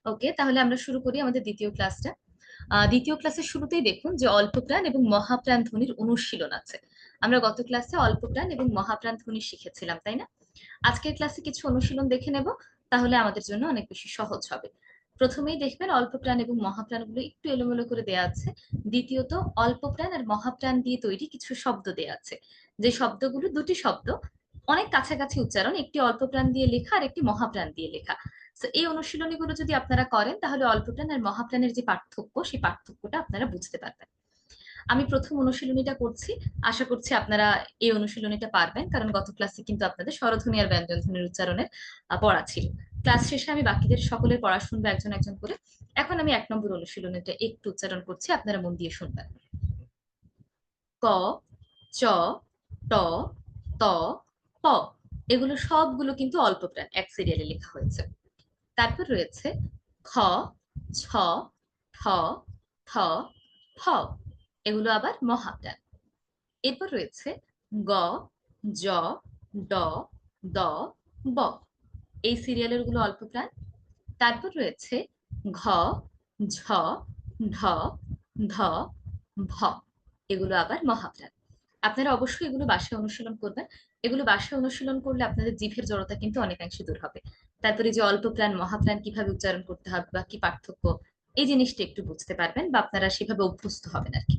ওকে, তাহলে আমরা শুরু করি আমাদের দ্বিতীয় ক্লাসটা। দ্বিতীয় ক্লাসের শুরুতেই দেখুন যে অল্পপ্রাণ এবং মহাপ্রাণ ধ্বনির অনুশীলন আছে। আমরা গত ক্লাসে অল্পপ্রাণ এবং মহাপ্রাণ ধ্বনি শিখেছিলাম, তাই না? আজকের ক্লাসে কিছু অনুশীলন দেখে নেব, তাহলে আমাদের জন্য অনেক বেশি সহজ হবে। প্রথমেই দেখবেন অল্পপ্রাণ এবং মহাপ্রাণগুলো একটু এলোমেলো করে দেওয়া আছে। দ্বিতীয়ত অল্পপ্রাণ আর মহাপ্রাণ দিয়ে তৈরি কিছু শব্দ দেওয়া আছে, যে শব্দগুলো দুটি শব্দ, অনেক কাছাকাছি উচ্চারণ, একটি অল্পপ্রাণ দিয়ে লেখা আর একটি মহাপ্রাণ দিয়ে লেখা। তো এই অনুশীলনীগুলো যদি আপনারা করেন তাহলে অল্পপ্রাণ আর মহাপ্রাণের যে পার্থক্য, সেই পার্থক্যটা আপনারা বুঝতে পারবেন। আমি প্রথম অনুশীলনীটা করছি, আশা করছি আপনারা এই অনুশীলনীটা পারবেন, কারণ গত ক্লাসে কিন্তু আপনাদের স্বরধ্বনি আর ব্যঞ্জনধ্বনির উচ্চারণের পড়া ছিল। ক্লাস শেষে আমি বাকিদের সকলের পড়া শুনবো একজন একজন করে। এখন আমি 1 নম্বর অনুশীলনীটা একটু উচ্চারণ করছি, আপনারা মন দিয়ে শুনবেন। ক, চ, ট, ত, প, এগুলো সবগুলো কিন্তু অল্পপ্রাণ, এক সিরিয়ালে লেখা হয়েছে। তারপর রয়েছে খ, ছ, ঠ, থ, ফ, এগুলো আবার মহাপ্রাণ। এরপর রয়েছে গ, জ, ড, দ, ব, এই সিরিয়ালের গুলো অল্পপ্রাণ। তারপর রয়েছে ঘ, ঝ, ঢ, ধ, ভ, এগুলো আবার মহাপ্রাণ। আপনারা অবশ্যই এগুলো বাসায় অনুশীলন করবেন। এগুলো বাসায় অনুশীলন করলে আপনাদের জিভের জড়তা কিন্তু অনেকাংশে দূর হবে। তারপরে যে অল্পপ্রাণ মহাপ্রাণ কিভাবে উচ্চারণ করতে হবে বা কি পার্থক্য, এই জিনিসটা একটু বুঝতে পারবেন বা আপনারা সেভাবে অভ্যস্ত হবেন আর কি।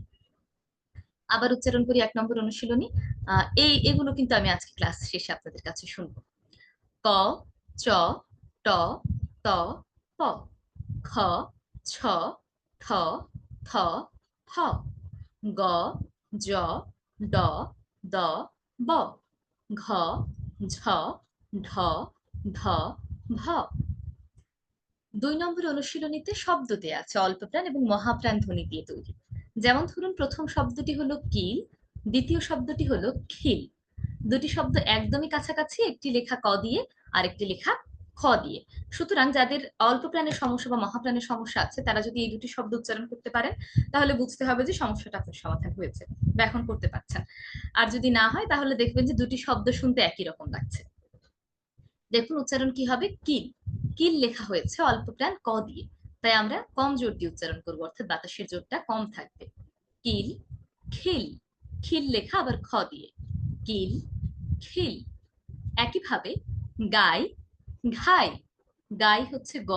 আবার উচ্চারণ করি 1 নম্বর অনুশীলনী। এগুলো কিন্তু আমি আজকে ক্লাস শেষে আপনাদের কাছে শুনবো। ক, চ, ট, ত, প, খ, ছ, ঠ, থ, ফ, গ, জ, ড, দ, ব, ঘ, ঝ, ঢ, ধ, ভ। 2 নম্বর অনুশীলনীতে শব্দ দেয়া আছে অল্পপ্রাণ এবং মহাপ্রাণ ধ্বনি দিয়ে তৈরি। যেমন ধরুন, প্রথম শব্দটি হলো কিল, দ্বিতীয় শব্দটি হলো খিল। দুটি শব্দ একদমই কাছাকাছি, একটি লেখা ক দিয়ে আর একটি লেখা খ দিয়ে। সুতরাং যাদের অল্পপ্রাণের সমস্যা বা মহাপ্রাণের সমস্যা আছে, তারা যদি এই দুটি শব্দ উচ্চারণ করতে পারেন তাহলে বুঝতে হবে যে সমস্যাটা আপনার সমাধান হয়েছে বা এখন করতে পারছেন। আর যদি না হয় তাহলে দেখবেন যে দুটি শব্দ শুনতে একই রকম লাগছে। দেখুন উচ্চারণ কি হবে, কিল। কিল লেখা হয়েছে অল্পপ্রাণ ক দিয়ে, তাই আমরা কম জোর দিয়ে উচ্চারণ করবো, অর্থাৎ বাতাসের জোরটা কম থাকবে। কিল, খিল, খিল লেখা আবার খ দিয়ে, কিল, খিল। একইভাবে গাই, ঘাই। গাই হচ্ছে গ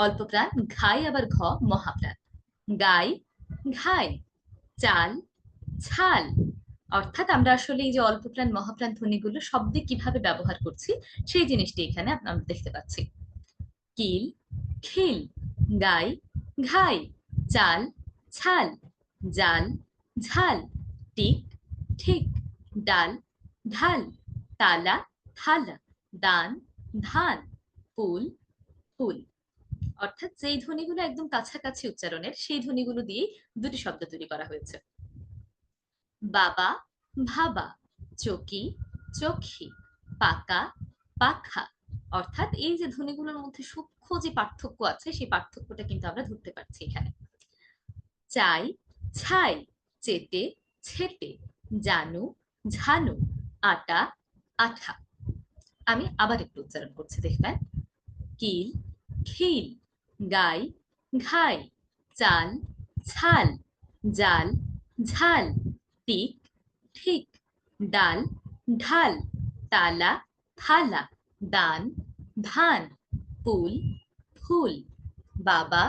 অল্পপ্রাণ, ঘাই আবার ঘ মহাপ্রাণ। গাই, ঘাই। চাল, ছাল। অর্থাৎ আমরা আসলে এই যে অল্পপ্রাণ মহাপ্রাণ ধ্বনিগুলো শব্দে কিভাবে ব্যবহার করছি, সেই জিনিসটি এখানে আমরা দেখতে পাচ্ছি। কিল, খিল, গাই, ঘাই, চাল, ছাল, জাল, ঝাল, টিক, ঠিক, ডাল, ঢাল, তালা, থালা, দান, ধান, পুল, ফুল। অর্থাৎ যেই ধ্বনিগুলো একদম কাছাকাছি উচ্চারণের, সেই ধ্বনিগুলো দিয়ে দুটি শব্দ তৈরি করা হয়েছে। বাবা, ভাবা, চকি, চোখি, পাকা, পাখা। অর্থাৎ এই যে ধ্বনিগুলোর মধ্যে সূক্ষ্ম যে পার্থক্য আছে, সেই পার্থক্যটা কিন্তু আমরা ধরতে পারছি এখানে। চাই, ছাই, চেটে, ছেটে, জানু, ঝানু, আটা, আঠা। আমি আবার একটু উচ্চারণ করছি, দেখবেন। কিল, খিল, গাই, ঘাই, চাল, ছাল, জাল, ঝাল, টিক, ঠিক, ডাল, ঢাল, তালা, থালা, দান, ধান, পুল, ফুল। বাবা,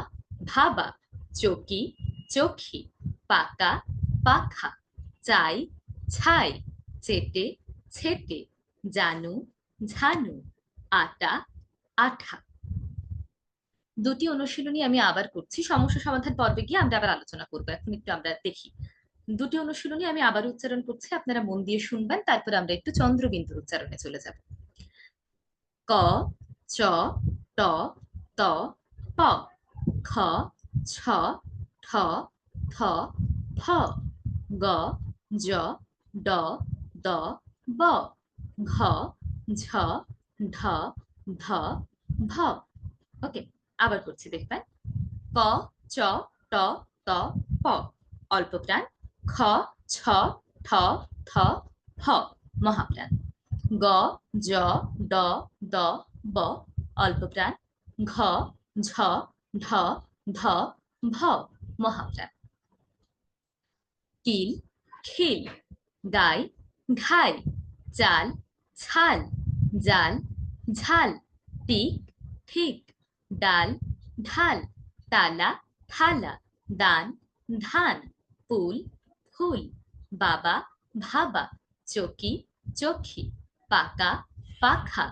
ভাবা, চকি, চোখি, পাকা, পাখা, চাই, ছাই, চেটে, ছেটে, জানু, ঝানু, আটা, আঠা। দুটি অনুশীলনী আমি আবার করছি, সমস্যা সমাধান পর্বে গিয়ে আমরা আবার আলোচনা করবো। এখন একটু আমরা দেখি। দুটি অনুশীলনী আমি আবার উচ্চারণ করছি, আপনারা মন দিয়ে শুনবেন, তারপরে আমরা একটু চন্দ্রবিন্দুর উচ্চারণে চলে যাব। ক, চ, ট, ত, প, খ, ছ, ঠ, থ, ফ, গ, জ, ড, দ, ব, ঘ, ঝ, ঢ, ধ, ভ। ওকে, আবার করছি, দেখবেন। ক, চ, ট, ত, প, অল্পপ্রাণ। খ, ছ, ঠ, থ, ফ, মহাপ্রাণ। গ, জ, ড, দ, ব, অল্পপ্রাণ। ঘ, ঝ, ঢ, ধ, ভ, মহাপ্রাণ। কিল, খিল, গাই, ঘাই, চাল, ছাল, জাল, ঝাল, টিক, ঠিক, ডাল, ঢাল, তালা, থালা, দান, ধান, পুল, ফুল, বাবা, ভাবা, চকি, চোখি, পাকা, পাখা,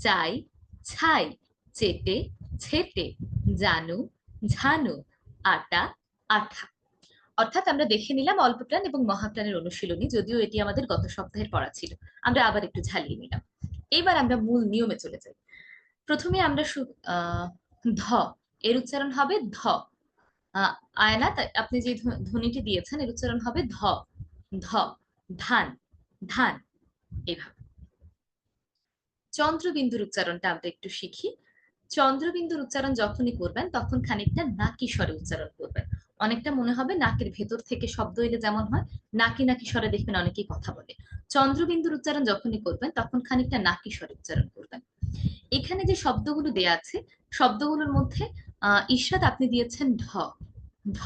চাই, ছাই, চেটে, ছেটে, জানু, ঝানু, আটা, আঠা। অর্থাৎ আমরা দেখে নিলাম অল্পপ্রাণ এবং মহাপ্রাণের অনুশীলনী, যদিও এটি আমাদের গত সপ্তাহের পড়া ছিল। আমরা আবার একটু ঝালিয়ে নিলাম। এবার আমরা মূল নিয়মে চলে যাই। প্রথমে আমরা ধ এর উচ্চারণ হবে ধ। আহ, আয়না, আপনি যে ধ্বনিটি দিয়েছেন এর উচ্চারণ হবে ধ। ধ, ধান, ধান, এভাবে। চন্দ্রবিন্দুর উচ্চারণটা আমরা একটু শিখি। চন্দ্রবিন্দুর উচ্চারণ যখনই করবেন তখন খানিকটা নাকি স্বরে উচ্চারণ করবেন। অনেকটা মনে হবে নাকের ভেতর থেকে শব্দ এলে যেমন হয়, নাকি নাকি স্বরে দেখবেন অনেকেই কথা বলে। চন্দ্রবিন্দুর উচ্চারণ যখনই করবেন তখন খানিকটা নাকি স্বরে উচ্চারণ করবেন। এখানে যে শব্দগুলো দেয়া আছে, শব্দগুলোর মধ্যে ঈষৎ আপনি দিয়েছেন ঢ। ঢ,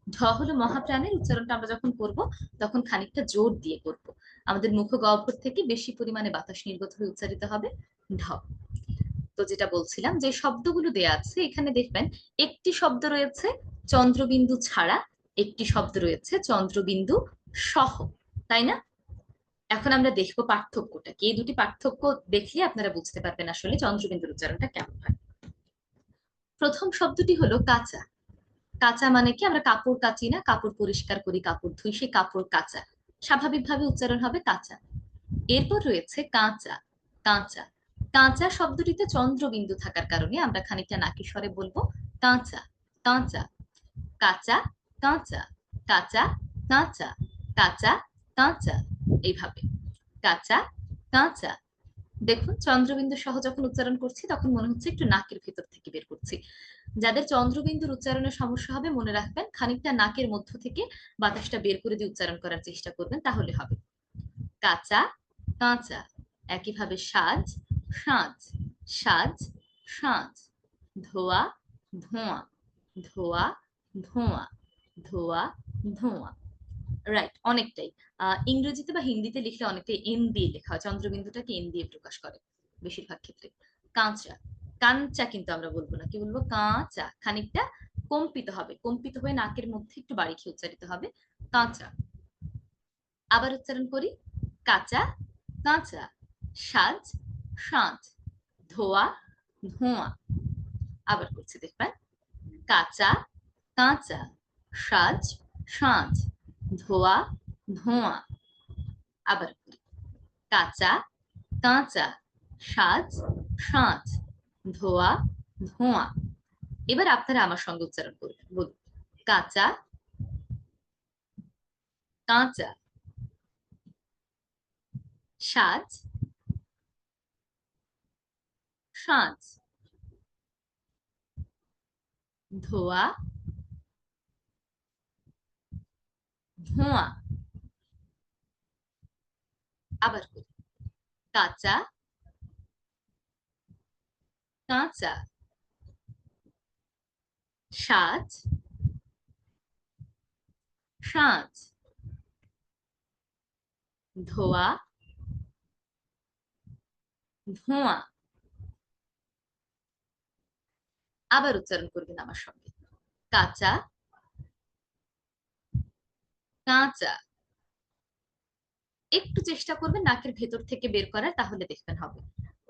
ঢ হলো মহাপ্রাণের উচ্চারণটা আমরা যখন করব তখন খানিকটা জোর দিয়ে করব। আমাদের মুখ গহ্বর থেকে বেশি পরিমাণে বাতাস নির্গত হয়ে উচ্চারিত হবে ঢ। তো যেটা বলছিলাম, যে শব্দগুলো দেয়া আছে এখানে দেখবেন একটি শব্দ রয়েছে চন্দ্রবিন্দু ছাড়া, একটি শব্দ রয়েছে চন্দ্রবিন্দু সহ, তাই না? এখন আমরা দেখবো পার্থক্যটা কি। এই দুটি পার্থক্য দেখলে আপনারা বুঝতে পারবেন আসলে চন্দ্রবিন্দুর উচ্চারণটা কেমন হয়। প্রথম শব্দটি হলো কাঁচা। কাঁচা মানে কি? আমরা কাপড় কাচি না, কাপড় পরিষ্কার করি, কাপড় ধুই, সেই কাপড় কাঁচা। স্বাভাবিকভাবে উচ্চারণ হবে কাঁচা। এরপর রয়েছে কাঁচা। কাঁচা, কাঁচা শব্দটিতে চন্দ্রবিন্দু থাকার কারণে আমরা খানিকটা নাকি স্বরে বলবো কাঁচা, কাঁচা, কাঁচা, কাঁচা, কাঁচা, কাঁচা, কাঁচা, কাঁচা, এইভাবে। কাঁচা, কাঁচা। দেখুন চন্দ্রবিন্দু সহ যখন উচ্চারণ করছি তখন মনে হচ্ছে একটু নাকের ভেতর থেকে বের করছি। যাদের চন্দ্রবিন্দুর উচ্চারণের সমস্যা হবে মনে রাখবেন খানিকটা নাকের মধ্য থেকে বাতাসটা বের করে দিয়ে উচ্চারণ করার চেষ্টা করবেন, তাহলে হবে। কাঁচা, কাঁচা। একইভাবে সাজ, সাজ, সাজ, সাজ। ধোয়া, ধোঁয়া, ধোয়া, ধোঁয়া, ধোয়া, ধোঁয়া। রাইট, অনেকটাই। ইংরেজিতে বা হিন্দিতে লিখলে অনেকটাই এন দিয়ে লেখা হয়, চন্দ্রবিন্দুটাকে এন দিয়ে প্রকাশ করে বেশিরভাগ ক্ষেত্রে। কাঁচা, কাঞ্চা কিন্তু আমরা বলবো না, কি বলবো? কাঁচা। খানিকটা কম্পিত হবে, কম্পিত হয়ে নাকের মধ্যে একটু বাড়ি খেয়ে উচ্চারিত হবে কাঁচা। আবার উচ্চারণ করি, কাঁচা, কাঁচা, সাজ, সাজ, ধোয়া, ধোঁয়া। আবার করছি, দেখবেন কাঁচা, কাঁচা, সাজ, সাজ, ধোয়া, ধোঁয়া। আবার করি, কাঁচা, কাঁচা, সাজ, সাজ, ধোয়া, ধোঁয়া। এবার আপনারা আমার সঙ্গে উচ্চারণ করবেন, বলুন কাঁচা, কাঁচা, সাজ, সাজ, ধোয়া, ধোঁয়া। আবার করি, কাঁচা, কাঁচা, সাজ, সাজ, ধোয়া, ধোঁয়া। আবার উচ্চারণ করবেন আমার সঙ্গে, কাঁচা, কাঁচা। একটু চেষ্টা করবেন নাকের ভেতর থেকে বের করার, তাহলে দেখবেন হবে।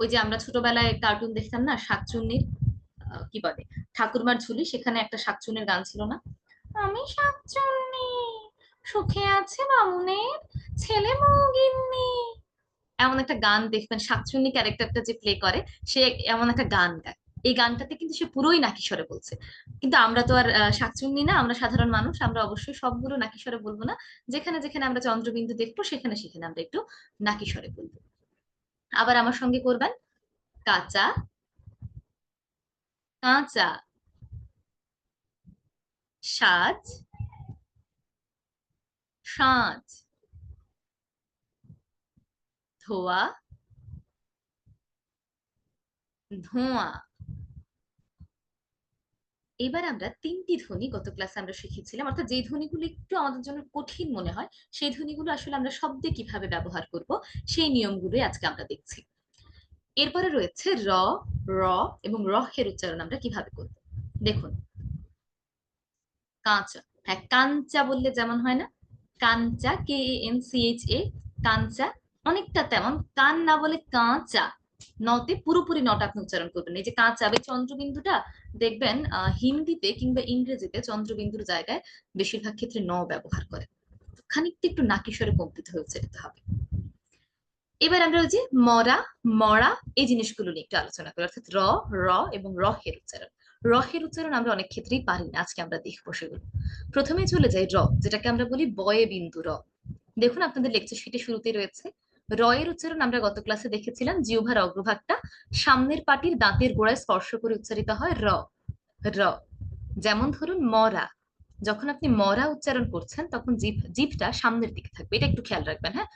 ওই যে আমরা ছোটবেলায় কার্টুন দেখতাম না, শাকচুন্নির কি বলে, ঠাকুরমার ঝুলি, সেখানে একটা শাকচুন্নির গান ছিল না? আমি শাকচুন্নি, সুখে আছে বামুনের ছেলে মৌগিন্নি। এমন একটা গান দেখবেন, শাকচুন্নি ক্যারেক্টারটা যে প্লে করে সে এমন একটা গান গায়। এই গানটাতে কিন্তু সে পুরোই নাকি স্বরে বলছে। কিন্তু আমরা তো আর শাকচুন্নি না, আমরা সাধারণ মানুষ, আমরা অবশ্যই সবগুলো নাকি স্বরে বলবো না। যেখানে যেখানে আমরা চন্দ্রবিন্দু দেখবো সেখানে সেখানে আমরা একটু নাকি স্বরে বলবো। আবার আমার সঙ্গে করবেন, কাঁচা, কাঁচা, সাজ, সাজ, ধোয়া, ধোঁয়া। এবার আমরা তিনটি ধ্বনি গত ক্লাসে আমরা শিখেছিলাম, অর্থাৎ যে ধ্বনিগুলো একটু আমাদের জন্য কঠিন মনে হয় সেই ধ্বনিগুলো আসলে আমরা শব্দে কিভাবে ব্যবহার করব সেই নিয়মগুলোই আজকে আমরা দেখছি। এরপরে রয়েছে র, র এবং রহের উচ্চারণ আমরা কিভাবে করব। দেখুন, কাঁচা, হ্যাঁ কাঞ্চা বললে যেমন হয় না, কাঞ্চা, KANCHA, কাঞ্চা, অনেকটা তেমন। কান না বলে কাঁচা, নতে পুরোপুরি নটা আপনি উচ্চারণ করবেন। এই যে কাঁচা বা চন্দ্রবিন্দুটা দেখবেন হিন্দিতে কিংবা ইংরেজিতে চন্দ্রবিন্দুর জায়গায় বেশিরভাগ ক্ষেত্রে ন ব্যবহার করে, খানিকটা একটু নাকিস্বরে কম্পিত হয়ে উচ্চারিত হবে। এবার আমরা ওই যে মরা, মরা এই জিনিসগুলো নিয়ে একটু আলোচনা করি, অর্থাৎ র, র এবং রহের উচ্চারণ। রহের উচ্চারণ আমরা অনেক ক্ষেত্রেই পারি না, আজকে আমরা দেখবো সেগুলো। প্রথমে চলে যাই র, যেটাকে আমরা বলি বয়ে বিন্দু র। দেখুন আপনাদের লেকচার শিটে শুরুতেই রয়েছে। র এর উচ্চারণ আমরা গত ক্লাসে দেখেছিলাম, জিহ্বার অগ্রভাগটা সামনের পাটির দাঁতের গোড়ায় স্পর্শ করে উচ্চারিত হয় র, র। যেমন ধরুন মরা, যখন আপনি মরা উচ্চারণ করছেন তখন জিভটা সামনের দিকে থাকবে, এটা একটু খেয়াল রাখবেন। হ্যাঁ,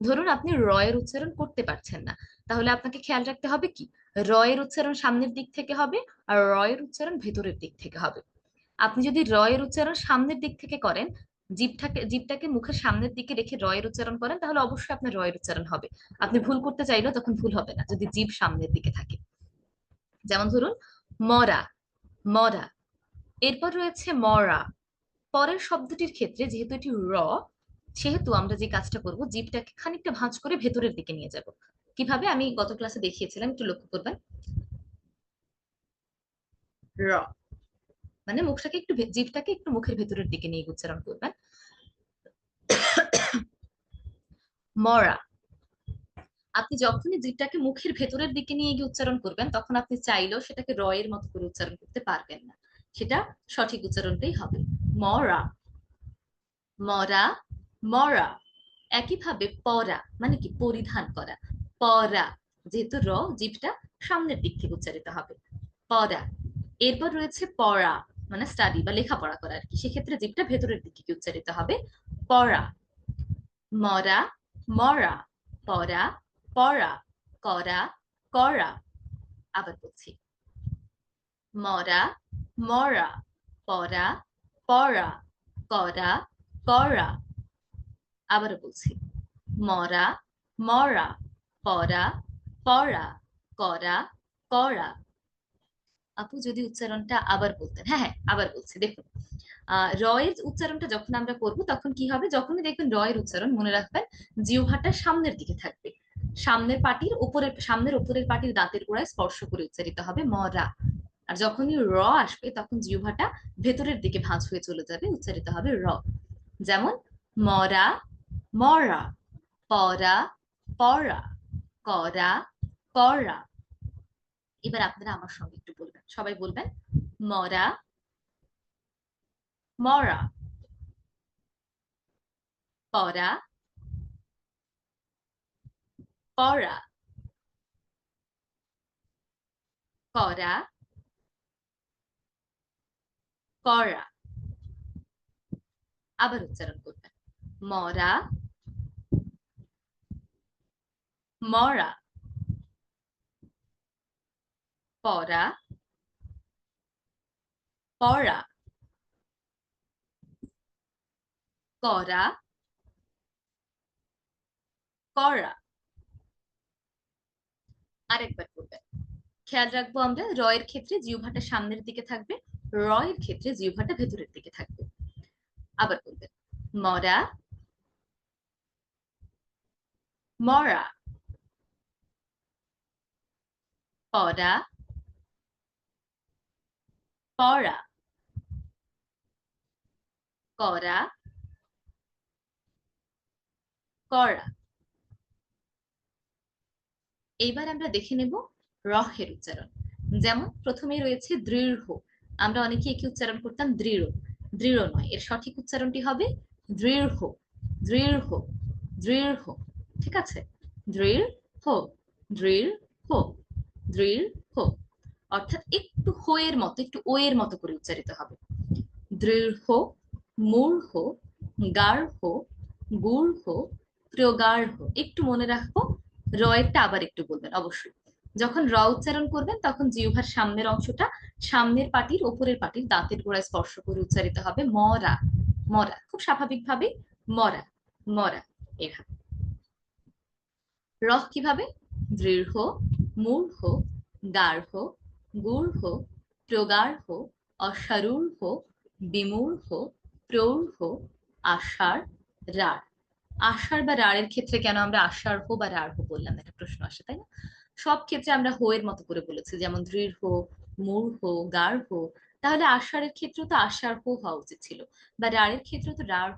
ধরুন আপনি র এর উচ্চারণ করতে পারছেন না, তাহলে আপনাকে খেয়াল রাখতে হবে কি, র এর উচ্চারণ সামনের দিক থেকে হবে আর র এর উচ্চারণ ভেতরের দিক থেকে হবে। আপনি যদি র এর উচ্চারণ সামনের দিক থেকে করেন, জিভটাকে মুখের সামনের দিকে রেখে র এর উচ্চারণ করেন, তাহলে অবশ্যই আপনার র এর উচ্চারণ হবে। আপনি ভুল করতে চাইলেও তখন ভুল হবে না যদি জিভ সামনের দিকে থাকে। যেমন ধরুন মরা, মরা। এরপর রয়েছে মরা। পরের শব্দটির ক্ষেত্রে যেহেতু এটি র, সেহেতু আমরা যে কাজটা করব, জিভটাকে খানিকটা ভাঁজ করে ভেতরের দিকে নিয়ে যাব। কিভাবে আমি গত ক্লাসে দেখিয়েছিলাম, একটু লক্ষ্য করবেন। র মানে মুখটাকে একটু জিভটাকে একটু মুখের ভেতরের দিকে নিয়ে উচ্চারণ করবেন। মরা। আপনি যখনই জিভটাকে মুখের ভেতরের দিকে নিয়ে গিয়ে উচ্চারণ করবেন, তখন আপনি চাইলেও সেটাকে র এর মতো করে উচ্চারণ করতে পারবেন না, সেটা সঠিক উচ্চারণটাই হবে মরা, মরা, মরা। একইভাবে পরা মানে কি, পরিধান করা, পরা, যেহেতু র, জিভটা সামনের দিক থেকে উচ্চারিত হবে, পরা। এরপর রয়েছে পড়া, মানে স্টাডি বা লেখাপড়া করা আর কি, সেক্ষেত্রে জিভটা ভেতরের দিকে কি উচ্চারিত হবে, পড়া। মরা, মরা, পড়া, পড়া, করা, করা। আবার বলছি, মরা, মরা, পড়া, পড়া, করা, করা। আবারও বলছি, মরা, মরা, পড়া, পড়া, করা, করা। আপু যদি উচ্চারণটা আবার বলতেন। হ্যাঁ হ্যাঁ, আবার বলছি, দেখুন র এর উচ্চারণটা যখন আমরা করব তখন কি হবে, যখনই দেখবেন র এর উচ্চারণ, মনে রাখবেন জিহ্বাটা সামনের দিকে থাকবে, সামনের পাটির উপরের, সামনের উপরের পাটির দাঁতের গোড়ায় স্পর্শ করে উচ্চারিত হবে মরা। আর যখনই র আসবে তখন জিহ্বাটা ভেতরের দিকে ভাঁজ হয়ে চলে যাবে, উচ্চারিত হবে র। যেমন মরা, মরা, পড়া, পড়া, করা, করা। এবার আপনারা আমার সঙ্গে একটু বলবেন, সবাই বলবেন, মরা, মরা, পড়া, পড়া, করা, করা। আবার উচ্চারণ করবেন, মরা, মরা, পড়া, পড়া, করা, করা। আরেকবার করবেন। খেয়াল রাখবো আমরা, র এর ক্ষেত্রে জিহ্বাটা সামনের দিকে থাকবে, র এর ক্ষেত্রে জিহ্বাটা ভেতরের দিকে থাকবে। আবার করবেন, মরা, মরা, পড়া, পড়া, করা, করা। এইবার আমরা দেখে নেব রহের উচ্চারণ। যেমন প্রথমেই রয়েছে দৃঢ়, আমরা অনেকে একে উচ্চারণ করতাম দৃঢ়, দৃঢ় নয়, এর সঠিক উচ্চারণটি হবে দৃঢ়, দৃঢ়, দৃঢ়। ঠিক আছে, দৃঢ়, দৃঢ়, দৃঢ়, অর্থাৎ একটু হো এর মতো, একটু ও এর মতো করে উচ্চারিত হবে। দৃঢ়, মূঢ়, গাঢ়, গূঢ়, প্রগাঢ়। একটু মনে রাখবো, র একটা আবার একটু বলবেন অবশ্যই। যখন র উচ্চারণ করবেন তখন জিহ্বার সামনের অংশটা সামনের পাটির ওপরের পাটির দাঁতের গোড়ায় স্পর্শ করে উচ্চারিত হবে মরা, মরা, খুব স্বাভাবিকভাবে মরা, মরা। এভাবে রহ কিভাবে? দৃঢ়, মূঢ়, গার্হ, গূঢ়, প্রগাঢ়, অশ্বারূঢ়, বিমূঢ়, প্রৌঢ়, আষাঢ়, রাঢ়। আষাঢ় বা রাঢ়ের ক্ষেত্রে কেন আমরা আষাঢ় বা রাঢ় বললাম, একটা প্রশ্ন আসে, তাই না? সব ক্ষেত্রে আমরা হো এর মতো করে বলেছি, যেমন দৃঢ়, মূঢ়, গার্হ। তাহলে আষাঢ়ের ক্ষেত্রে তো আষাঢ় হওয়া উচিত ছিল, বা রাঢ়ের ক্ষেত্রে তো রাঢ়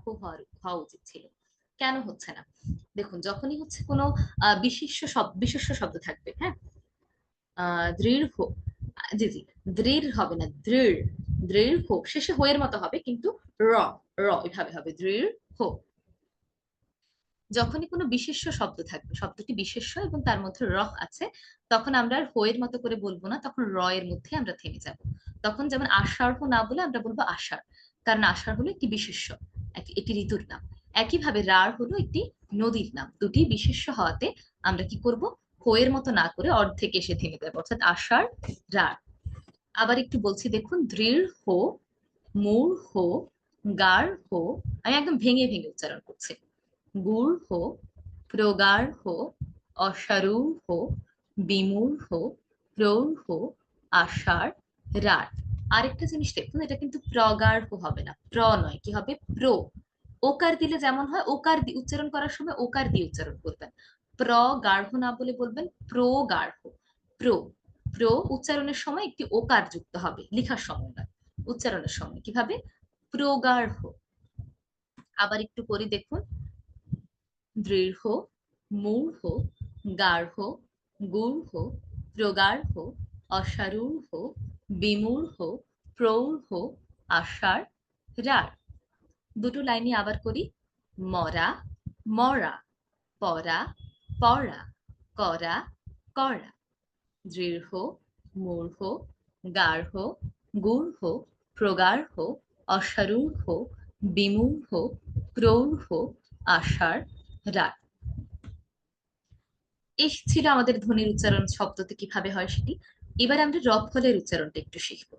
হওয়া উচিত ছিল। কেন হচ্ছে না? দেখুন, যখনই হচ্ছে কোনো বিশেষ্য শব্দ থাকবে, হ্যাঁ, দৃঢ়, জি জি, দৃঢ় হবে না, দৃঢ়, দৃঢ় শেষে হো এর মতো হবে, কিন্তু র, র এভাবে হবে, দৃঢ়। যখনই কোনো বিশেষ্য শব্দ থাকবে, শব্দটি বিশেষ্য এবং তার মধ্যে রহ আছে, তখন আমরা আর হো এর মতো করে বলবো না, তখন র এর মধ্যে আমরা থেমে যাব। তখন যেমন আষাঢ় না বলে আমরা বলবো আষাঢ়, কারণ আষাঢ় হলো একটি বিশেষ্য, একটি ঋতুর নাম। একইভাবে রাঢ় হলো একটি নদীর নাম। দুটি বিশেষ্য হওয়াতে আমরা কি করব, হো এর মতো না করে অর্ধেক এসে থেমে যাবো, অর্থাৎ আষাঢ়, রাঢ়। আবার একটু বলছি, দেখুন, দৃঢ়, মূঢ়, গার্হ, আমি একদম ভেঙে ভেঙে উচ্চারণ করছি, গূঢ়, প্রগাঢ়, অশ্বারূঢ়, বিমূঢ়, প্রৌঢ়, আষাঢ়, রাঢ়। আরেকটা জিনিস দেখুন, এটা কিন্তু প্রগাঢ় হবে না, নয়, কি হবে, প্রো। ওকার দিলে যেমন হয়, ওকার উচ্চারণ করার সময় ওকার দিয়ে উচ্চারণ করবেন। গাঢ় না বলে বলবেন গাঢ়। প্রো, উচ্চারণের সময় একটি ওকার যুক্ত হবে, লেখার সময় না, উচ্চারণের সময় কিভাবে, প্রগাঢ়। আবার একটু করি, দেখুন, দৃঢ়, মূঢ়, গার্হ, গূঢ়, প্রগাঢ়, অশ্বারূঢ়, বিমূঢ়, প্রৌঢ়, আষাঢ়, রাঢ়। দুটো লাইনই আবার করি, মরা, মরা, পরা, পড়া, করা, করা। দৃঢ়, মূঢ়, গার্হ, গূঢ়, প্রগাঢ়, অশ্বারূঢ়, বিমূঢ়, প্রৌঢ়, আষাঢ়, রাঢ়। এই ছিল আমাদের ধ্বনির উচ্চারণ শব্দতে কিভাবে হয় সেটি। এবার আমরা রফলের উচ্চারণটা একটু শিখবো।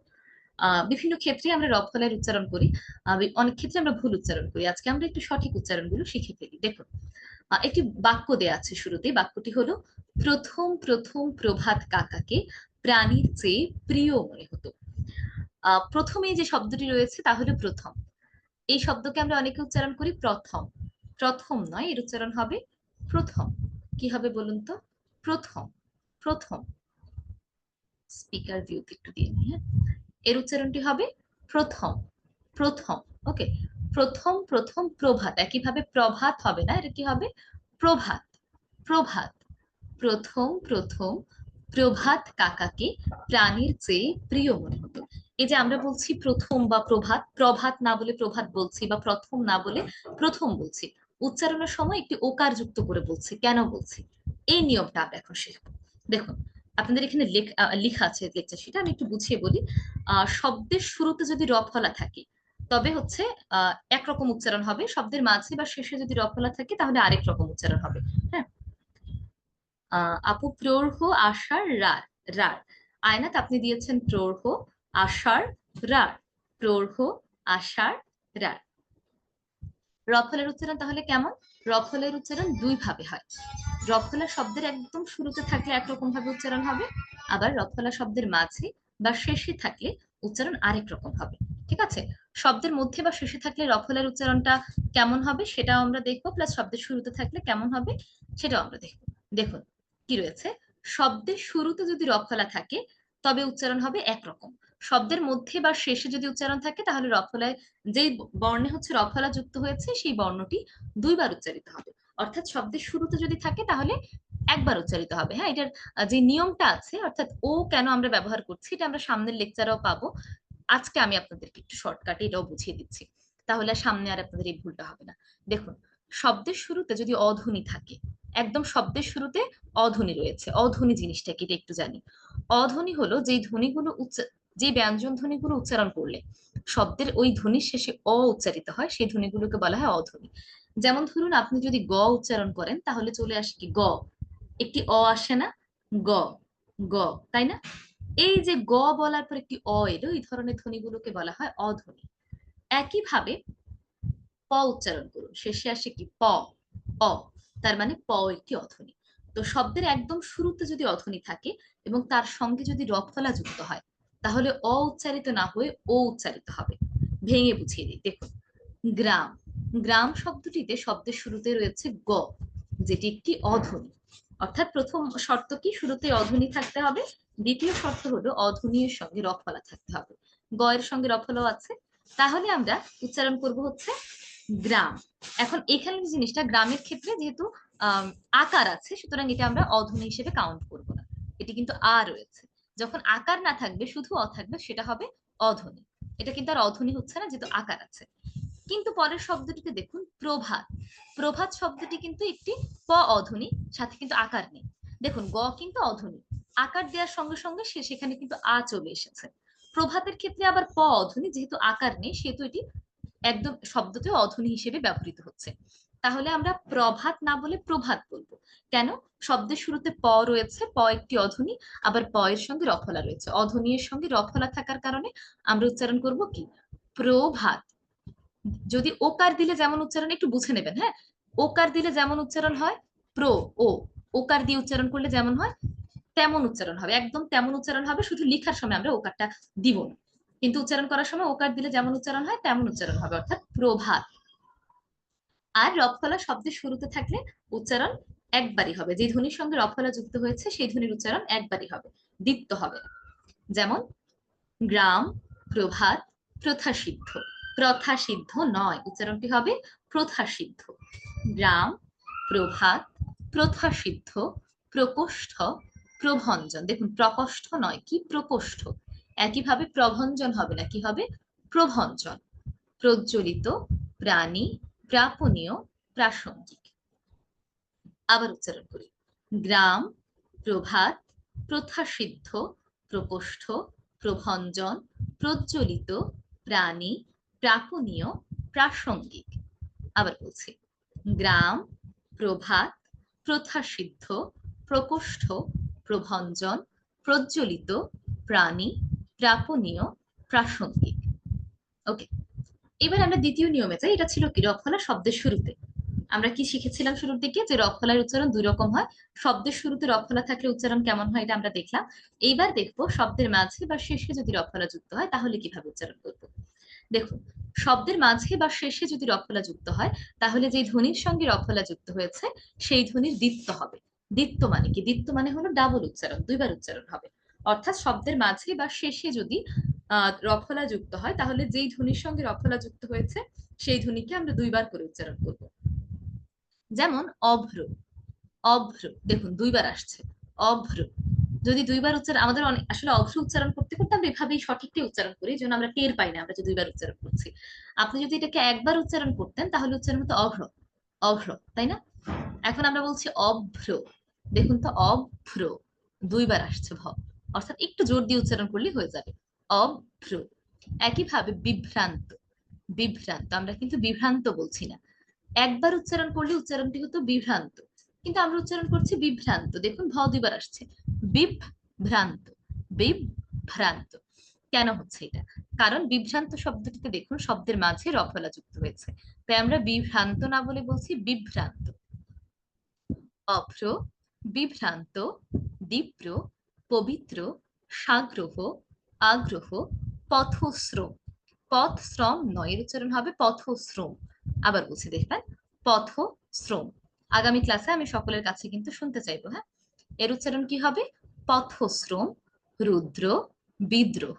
বিভিন্ন ক্ষেত্রে আমরা রফলের উচ্চারণ করি, অনেক ক্ষেত্রে আমরা ভুল উচ্চারণ করি। আজকে আমরা একটু সঠিক উচ্চারণগুলো শিখে ফেলি। দেখুন, একটি বাক্য দেয়া আছে শুরুতে, বাক্যটি হলো, প্রথম প্রথম প্রভাত কাকাকে প্রাণীর চেয়ে প্রিয় মনে হতো। প্রথমে যে শব্দটি রয়েছে তা হলো প্রথম। এই শব্দকে আমরা অনেকে উচ্চারণ করি প্রথম। প্রথম নয়, এর উচ্চারণ হবে প্রথম। কি হবে বলুন তো? প্রথম, প্রথম। স্পিকার ভিউতে একটু দিয়ে নিই, হ্যাঁ। এর উচ্চারণটি হবে প্রথম, প্রথম। ওকে, প্রথম প্রথম প্রভাত, একইভাবে প্রভাত হবে না, এটা কি হবে, প্রভাত, প্রভাত। প্রথম প্রথম প্রভাত কাকাকে প্রাণীর চেয়ে প্রিয় মনে হতো। এই যে আমরা বলছি প্রথম বা প্রভাত, প্রভাত না বলে প্রভাত বলছি, বা প্রথম না বলে প্রথম বলছি, উচ্চারণের সময় একটি ওকার যুক্ত করে বলছি, কেন বলছি, এই নিয়মটা আমরা এখন শিখবো। দেখুন, আপনাদের এখানে লেখা আছে লেকচার, সেটা আমি একটু বুঝিয়ে বলি। শব্দের শুরুতে যদি রফলা থাকে, তবে হচ্ছে একরকম উচ্চারণ হবে, শব্দের মাঝে বা শেষে যদি রফলা থাকে তাহলে আরেক রকম উচ্চারণ হবে। হ্যাঁ, আপু, প্রৌঢ়, আষাঢ়, রাঢ়, রাঢ়। আয়নাত, আপনি দিয়েছেন প্রৌঢ়, আষাঢ়, রাঢ়, প্রৌঢ়, আষাঢ়, রাঢ়। রফলের উচ্চারণ তাহলে কেমন? রফলের উচ্চারণ দুই ভাবে হয়। রফলা শব্দের একদম শুরুতে থাকলে একরকম ভাবে উচ্চারণ হবে, আবার রফলা শব্দের মাঝে বা শেষে থাকলে উচ্চারণ আরেক রকম হবে। ঠিক আছে, শব্দের মধ্যে বা শেষে থাকলে রফলের উচ্চারণটা কেমন হবে সেটাও আমরা দেখবো, প্লাস শব্দের শুরুতে থাকলে কেমন হবে সেটাও আমরা দেখবো। দেখুন কি রয়েছে, শব্দের শুরুতে যদি রফলা থাকে তবে উচ্চারণ হবে একরকম, শব্দের মধ্যে বা শেষে যদি উচ্চারণ থাকে তাহলে রফলায়, যেই বর্ণে হচ্ছে রফলা যুক্ত হয়েছে সেই বর্ণটি দুইবার উচ্চারিত হবে। অর্থাৎ শব্দের শুরুতে যদি থাকে তাহলে একবার উচ্চারিত হবে। হ্যাঁ, এটার যে নিয়মটা আছে, অর্থাৎ ও কেন আমরা ব্যবহার করছি, এটা আমরা সামনের লেকচারেও পাবো। আজকে আমি আপনাদেরকে একটু শর্টকাটে এটাও বুঝিয়ে দিচ্ছি, তাহলে সামনে আর আপনাদের এই ভুলটা হবে না। দেখুন, শব্দের শুরুতে যদি অধ্বনি থাকে, একদম শব্দের শুরুতে অধ্বনি রয়েছে, অধ্বনি জিনিসটা কি এটা একটু জানি। অধ্বনি হলো যেই ধ্বনিগুলো যে ব্যঞ্জন ধ্বনিগুলো উচ্চারণ করলে শব্দের ওই ধ্বনির শেষে উচ্চারিত হয়, সেই ধ্বনিগুলোকে বলা হয় অধ্বনি। যেমন ধরুন, আপনি যদি গ উচ্চারণ করেন তাহলে চলে আসে কি গ, একটি আসে না, গ, গ, তাই না? এই যে গ বলার পর একটি অ এলো, এই ধরনের ধ্বনিগুলোকে বলা হয় অধ্বনি। একইভাবে প উচ্চারণ করুন, শেষে আসে কি প, অ, তার মানে প একটি অধ্বনি। তো শব্দের একদম শুরুতে যদি অধ্বনি থাকে এবং তার সঙ্গে যদি রফলা যুক্ত হয়, তাহলে অ উচ্চারিত না হয়ে ও উচ্চারিত হবে। ভেঙে বুঝিয়ে দিই, দেখুন গ্রাম, গ্রাম শব্দটিতে শব্দের শুরুতে রয়েছে গ, যেটি একটি অধ্বনি। অর্থাৎ প্রথম শর্ত কি, শুরুতে অধ্বনি থাকতে হবে। দ্বিতীয় শর্ত হলো অধ্বনির সঙ্গে রফলা থাকতে হবে। গ এর সঙ্গে রফলাও আছে, তাহলে আমরা উচ্চারণ করব হচ্ছে গ্রাম। এখন এখানে যে জিনিসটা, গ্রামের ক্ষেত্রে যেহেতু আকার আছে, সুতরাং এটা আমরা অধ্বনি হিসেবে কাউন্ট করব না, এটি কিন্তু আ রয়েছে। যখন আকার না থাকবে, শুধু অ থাকবে, সেটা হবে অধ্বনি। এটা কিন্তু আর অধ্বনি হচ্ছে না, যেহেতু আকার আছে। কিন্তু পরের শব্দটিতে দেখুন প্রভাত, প্রভাত শব্দটি কিন্তু একটি প অধ্বনি, সাথে কিন্তু আকার নেই। দেখুন গ কিন্তু অধ্বনি, আকার দেওয়ার সঙ্গে সঙ্গে সে সেখানে কিন্তু আ চলে এসেছে। প্রভাতের ক্ষেত্রে আবার প অধ্বনি, যেহেতু আকার নেই সেহেতু এটি একদম শব্দতে অধ্বনি হিসেবে ব্যবহৃত হচ্ছে। তাহলে আমরা প্রভাত না বলে প্রভাত বলবো। কেন? শব্দের শুরুতে প রয়েছে, প একটি অধ্বনি, আবার প এর সঙ্গে রফলা রয়েছে, অধ্বনি এর সঙ্গে রফলা থাকার কারণে আমরা উচ্চারণ করব কি প্রভাত। যদি ওকার দিলে যেমন উচ্চারণ, একটু বুঝে নেবেন, হ্যাঁ, ওকার দিলে যেমন উচ্চারণ হয় প্র, ও, ওকার দিয়ে উচ্চারণ করলে যেমন হয় তেমন উচ্চারণ হবে, একদম তেমন উচ্চারণ হবে, শুধু লিখার সময় আমরা ওকারটা দিব না, কিন্তু উচ্চারণ করার সময় ওকার দিলে যেমন উচ্চারণ হয় তেমন উচ্চারণ হবে, অর্থাৎ প্রভাত। আর রফলা শব্দের শুরুতে থাকলে উচ্চারণ একবারই হবে, যে ধ্বনির সঙ্গে রফলা যুক্ত হয়েছে সেই ধ্বনির উচ্চারণ একবারই হবে, দ্বিত্ব হবে না। যেমন গ্রাম, প্রভাত, প্রথা সিদ্ধ। প্রথা সিদ্ধ নয়, উচ্চারণটি হবে প্রথা সিদ্ধ। গ্রাম, প্রভাত, প্রথা সিদ্ধ, প্রকোষ্ঠ, প্রভঞ্জন। দেখুন প্রকোষ্ঠ নয়, কি প্রকোষ্ঠ। একইভাবে প্রভঞ্জন হবে না, কি হবে প্রভঞ্জন। প্রজ্বলিত, প্রাণী, প্রাপণীয়, প্রাসঙ্গিক। আবার উচ্চারণ করি, গ্রাম, প্রভাত, প্রথা সিদ্ধ, প্রকোষ্ঠ, প্রভঞ্জন, প্রজ্বলিত, প্রাণী, প্রাপণীয়, প্রাসঙ্গিক। আবার বলছি, গ্রাম, প্রভাত, প্রথা সিদ্ধ, প্রকোষ্ঠ, প্রভঞ্জন, প্রজ্বলিত, প্রাণী, প্রাপণীয়, প্রাসঙ্গিক। ওকে, এবার আমরা দ্বিতীয় নিয়মে যাই। এটা ছিল কি রফলা শব্দের শুরুতে। আমরা কি শিখেছিলাম শুরুর দিকে, যে রফলার উচ্চারণ দুই রকম হয়। শব্দের শুরুতে রফলা থাকলে উচ্চারণ কেমন হয় এটা আমরা দেখলাম। এইবার দেখবো শব্দের মাঝে বা শেষে যদি রফলা যুক্ত হয় তাহলে কিভাবে উচ্চারণ করবো। দেখুন, শব্দের মাঝে বা শেষে যদি রফলা যুক্ত হয়, তাহলে যে ধ্বনির সঙ্গে রফলা যুক্ত হয়েছে সেই ধ্বনির দ্বিত্ব হবে। দ্বিত্ব মানে কি? দ্বিত্ব মানে হলো ডাবল উচ্চারণ, দুইবার উচ্চারণ হবে। অর্থাৎ শব্দের মাঝে বা শেষে যদি রফলা যুক্ত হয়, তাহলে যেই ধ্বনির সঙ্গে রফলা যুক্ত হয়েছে সেই ধ্বনিকে আমরা দুইবার করে উচ্চারণ করব। যেমন অভ্র, অভ্র, দেখুন দুইবার আসছে অভ্র। যদি দুইবার উচ্চারণ, আমাদের অনেক আসলে অভ্র উচ্চারণ করতে করতে আমরা এভাবেই সঠিকটি উচ্চারণ করি, যেন আমরা টের পাই না আমরা যে দুইবার উচ্চারণ করছি। আপনি যদি এটাকে একবার উচ্চারণ করতেন তাহলে উচ্চারণ হতো অভ্র, অভ্র, তাই না? এখন আমরা বলছি অভ্র, দেখুন তো অভ্র, দুইবার আসছে ভ, অর্থাৎ একটু জোর দিয়ে উচ্চারণ করলে হয়ে যাবে অভ্র। একইভাবে বিভ্রান্ত, বিভ্রান্ত, আমরা কিন্তু বিভ্রান্ত বলছি না, একবার উচ্চারণ করলে উচ্চারণটি হতো বিভ্রান্ত, কিন্তু আমরা উচ্চারণ করছি বিভ্রান্ত। দেখুন ভ দুইবার আসছে, বিভ্রান্ত, বিভ্রান্ত। কেন হচ্ছে এটা? কারণ বিভ্রান্ত শব্দটিতে দেখুন শব্দের মাঝে রফলা যুক্ত হয়েছে, তাই আমরা বিভ্রান্ত না বলে বলছি বিভ্রান্ত। অভ্র, বিভ্রান্ত, দীপ্র, পবিত্র, সাগ্রহ, আগ্রহ, পথশ্রম। পথশ্রম নয়, এর উচ্চারণ হবে পথশ্রম। আবার বলছি, দেখবেন পথশ্রম। আগামী ক্লাসে আমি সকলের কাছে কিন্তু শুনতে চাইবো, হ্যাঁ। এর উচ্চারণ কি হবে? পথশ্রম, রুদ্র, বিদ্রোহ।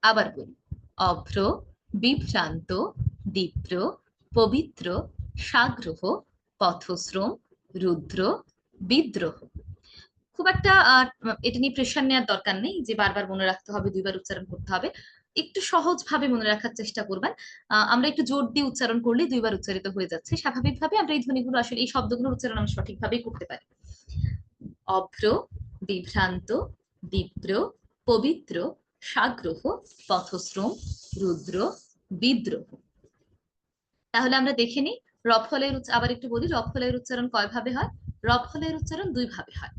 আবার বলি, অভ্র, বিভ্রান্ত, দীপ্র, পবিত্র, সাগ্রহ, পথশ্রম, রুদ্র, বিদ্রোহ। খুব একটা এটা নিয়ে প্রেশার নেওয়ার দরকার নেই যে বারবার মনে রাখতে হবে, দুইবার উচ্চারণ করতে হবে। একটু সহজ ভাবে মনে রাখার চেষ্টা করবেন। আমরা একটু জোর দিয়ে উচ্চারণ করলে দুইবার উচ্চারিত হয়ে যাচ্ছে, স্বাভাবিকভাবে আমরা এই ধ্বনিগুলো আসলে এই শব্দগুলোর উচ্চারণ আমরা সঠিকভাবেই করতে পারি। অভ্র, বিভ্রান্ত, দীপ্র, পবিত্র, সাগ্রহ, পথশ্রম, রুদ্র, বিদ্রোহ। তাহলে আমরা দেখে নিই রফলের আবার একটু বলি, রফলের উচ্চারণ কয় ভাবে হয়? রফলের উচ্চারণ দুই ভাবে হয়।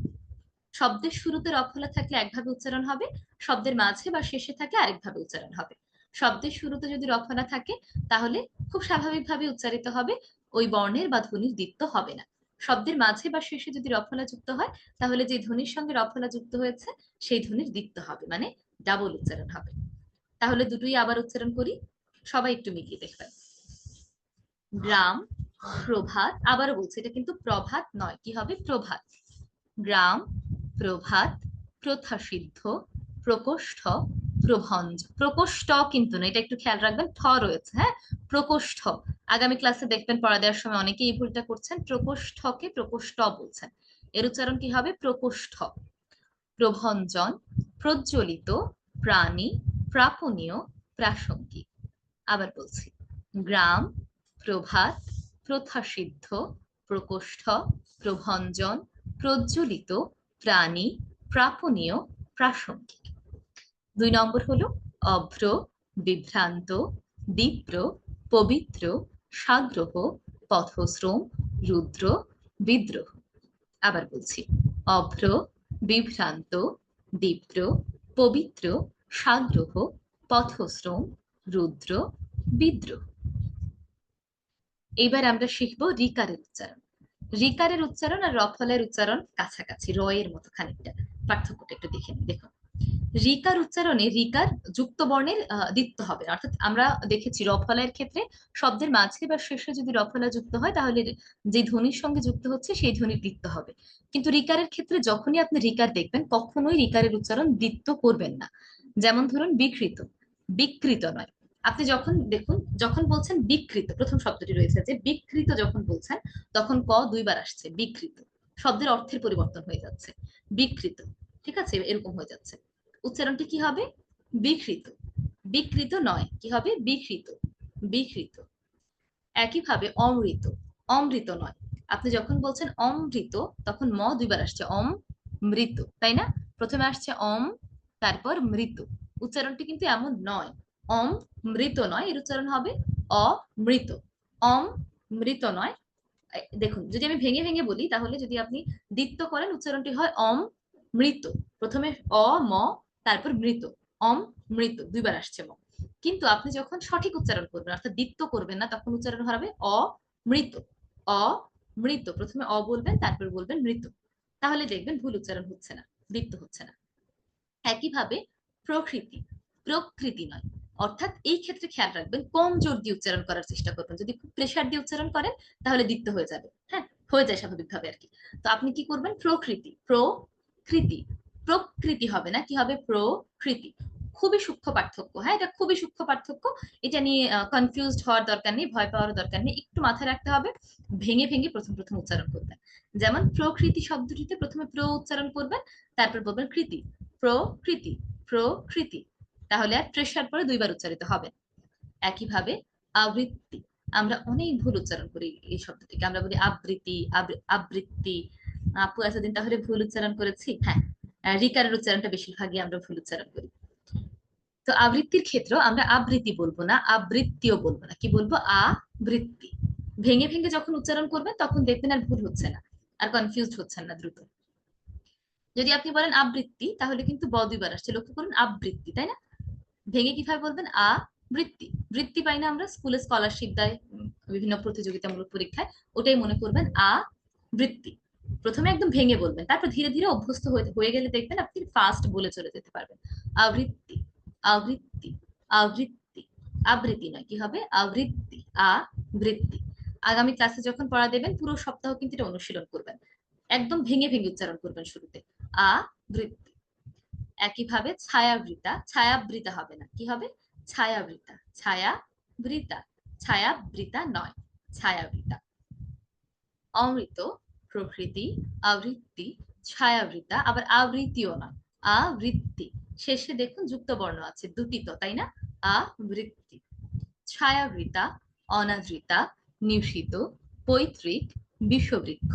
শব্দের শুরুতে রফলা থাকলে একভাবে উচ্চারণ হবে, শব্দের মাঝে বা শেষে থাকলে আরেকভাবে উচ্চারণ হবে। শব্দের শুরুতে যদি রফলা থাকে তাহলে খুব স্বাভাবিকভাবে উচ্চারিত হবে, ওই বর্ণের বা ধ্বনির দ্বিত্ব হবে না। শব্দের মাঝে বা শেষে যদি রফলা যুক্ত হয় তাহলে যে ধ্বনির সঙ্গে রফলা যুক্ত হয়েছে সেই ধ্বনির দ্বিত্ব হবে, মানে ডাবল উচ্চারণ হবে। তাহলে দুটোই আবার উচ্চারণ করি, সবাই একটু মিলিয়ে দেখবেন। গ্রাম, প্রভাত, আবারও বলছি এটা কিন্তু প্রভাত নয়, কি হবে? প্রভাত। গ্রাম, প্রভাত, প্রথাসিদ্ধ, প্রকোষ্ঠ, প্রভঞ্জ। প্রকোষ্ঠ কিন্তু না, এটা একটু খেয়াল রাখবেন, ঠ রয়েছে, হ্যাঁ, প্রকোষ্ঠ। আগামী ক্লাসে দেখবেন পড়া দেওয়ার সময় অনেকেই এই ভুলটা করছেন, প্রকোষ্ঠকে প্রকোষ্ঠ বলছেন। এর উচ্চারণ কি হবে? প্রকোষ্ঠ। প্রভঞ্জন, প্রজ্বলিত, প্রাণী, প্রাপণীয়, প্রাসঙ্গিক। আবার বলছি, গ্রাম, প্রভাত, প্রথাসিদ্ধ, প্রকোষ্ঠ, প্রভঞ্জন, প্রজ্বলিত, প্রাণী, প্রাপণীয়, প্রাসঙ্গিক। 2 নম্বর হলো অভ্র, বিভ্রান্ত, দীপ্র, পবিত্র, সাগ্রহ, পথশ্রম, রুদ্র, বিদ্রোহ। আবার বলছি, অভ্র, বিভ্রান্ত, দীপ্র, পবিত্র, সাগ্রহ, পথশ্রম, রুদ্র, বিদ্রোহ। এবার আমরা শিখবো রিকারের উচ্চারণ। রিকারের উচ্চারণ আর রফলের উচ্চারণ কাছাকাছি, র এর মতো খানিকটা, পার্থক্যটা একটু দেখে নিই। দেখুন, রিকার উচ্চারণে রিকার যুক্ত বর্ণের দ্বিত্ব হবে, অর্থাৎ আমরা দেখেছি রফলার ক্ষেত্রে শব্দের মাঝে বা শেষে যদি রফলা যুক্ত হয় তাহলে যে ধ্বনির সঙ্গে যুক্ত হচ্ছে সেই ধ্বনির দ্বিত্ব হবে। কিন্তু রিকারের ক্ষেত্রে যখনই আপনি রিকার দেখবেন কখনোই রিকারের উচ্চারণ দ্বিত্ব করবেন না। যেমন ধরুন বিকৃত, বিকৃত নয়। আপনি যখন দেখুন, যখন বলছেন বিকৃত, প্রথম শব্দটি রয়েছে যে বিকৃত, যখন বলছেন তখন ক 2 বার আসছে, বিকৃত, শব্দের অর্থের পরিবর্তন হয়ে যাচ্ছে, বিকৃত, ঠিক আছে, এরকম হয়ে যাচ্ছে। উচ্চারণটি কি হবে? বিকৃত। বিকৃত নয়, কি হবে? বিকৃত, বিকৃত। একইভাবে অমৃত, অমৃত নয়। আপনি যখন বলছেন অমৃত তখন ম 2 বার আসছে, অম মৃত, তাই না? প্রথমে আসছে অম, তারপর মৃত। উচ্চারণটি কিন্তু এমন নয়, অম মৃত নয়, এর উচ্চারণ হবে অমৃত। অম মৃত নয়। দেখুন, যদি আমি ভেঙে ভেঙে বলি তাহলে যদি আপনি দ্বিত্ব করেন উচ্চারণটি হয় অম মৃত, প্রথমে অ ম, তারপর মৃত, অম মৃত, 2 বার আসছে ম। কিন্তু আপনি যখন সঠিক উচ্চারণ করবেন অর্থাৎ দ্বিত্ব করবেন না তখন উচ্চারণ হবে অমৃত, অমৃত, প্রথমে অ বলবেন তারপর বলবেন মৃত, তাহলে দেখবেন ভুল উচ্চারণ হচ্ছে না, দ্বিত্ব হচ্ছে না। একইভাবে প্রকৃতি, প্রকৃতি নয়। অর্থাৎ এই ক্ষেত্রে খেয়াল রাখবেন কম জোর দিয়ে উচ্চারণ করার চেষ্টা করবেন, যদি খুব প্রেসার দিয়ে উচ্চারণ করেন তাহলে দ্বিত্ব হয়ে যাবে, হ্যাঁ, হয়ে যায় স্বাভাবিকভাবে আর কি। তো আপনি কি করবেন? প্রকৃতি, প্রকৃতি, প্রকৃতি হবে না, কি হবে? প্রকৃতি। খুবই সূক্ষ্ম পার্থক্য, হ্যাঁ, এটা খুবই সূক্ষ্ম পার্থক্য। এটা নিয়ে কনফিউজড হওয়ার দরকার নেই, ভয় পাওয়ার দরকার নেই, একটু মাথায় রাখতে হবে, ভেঙে ভেঙে প্রথম প্রথম উচ্চারণ করবেন। যেমন প্রকৃতি শব্দটিতে প্রথমে প্র উচ্চারণ করবেন, তারপর বলবেন কৃতি, প্রকৃতি, প্রকৃতি, তাহলে আর প্রেসার পরে 2 বার উচ্চারিত হবে। একইভাবে আবৃত্তি, আমরা অনেক ভুল উচ্চারণ করি এই শব্দটিকে, আমরা বলি আবৃত্তি, আবৃত্তি। আপু এতদিন তাহলে ভুল উচ্চারণ করেছি, হ্যাঁ, রিকারের উচ্চারণটা বেশিরভাগই আমরা ভুল উচ্চারণ করি। তো আবৃত্তির ক্ষেত্রে আমরা আবৃত্তি বলবো না, আবৃত্তিও বলবো না, কি বলবো? আবৃত্তি। ভেঙে ভেঙে যখন উচ্চারণ করবেন তখন দেখবেন আর ভুল হচ্ছে না, আর কনফিউজড হচ্ছেন না দ্রুত। যদি আপনি বলেন আবৃত্তি তাহলে কিন্তু ব 2 বার আসছে, লক্ষ্য করুন, আবৃত্তি, তাই না? ভেঙে কিভাবে বলবেন? বৃত্তি। বৃত্তি পাই না আমরা, স্কুলে স্কলারশিপ দেয় বিভিন্ন প্রতিযোগিতামূলক পরীক্ষায়, ওটাই মনে করবেন বৃত্তি। প্রথমে একদম ভেঙে বলবেন, তারপর ধীরে ধীরে অভ্যস্ত হয়ে গেলে দেখবেন আপনি ফাস্ট বলে চলে যেতে পারবেন। আবৃত্তি, আবৃত্তি, আবৃত্তি, আবৃত্তি নয়, কি হবে? আবৃত্তি, আবৃত্তি। আগামী ক্লাসে যখন পড়া দেবেন পুরো সপ্তাহ কিন্তু এটা অনুশীলন করবেন, একদম ভেঙে ভেঙে উচ্চারণ করবেন শুরুতে, আবৃত্তি। একইভাবে ছায়াবৃতা, ছায়াবৃতা হবে না, কি হবে? ছায়াবৃতা, ছায়াবৃতা, ছায়াবৃতা নয়, ছায়াবৃতা। অমৃত, প্রকৃতি, আবৃত্তি, ছায়াবৃতা, আবার আবৃত্তিও নয়, আবৃত্তি। শেষে দেখুন যুক্ত বর্ণ আছে, দুটি তো, তাই না? আবৃত্তি। ছায়াবৃতা, অনাদৃতা, নিষিত, পৈতৃক, বিষবৃক্ষ,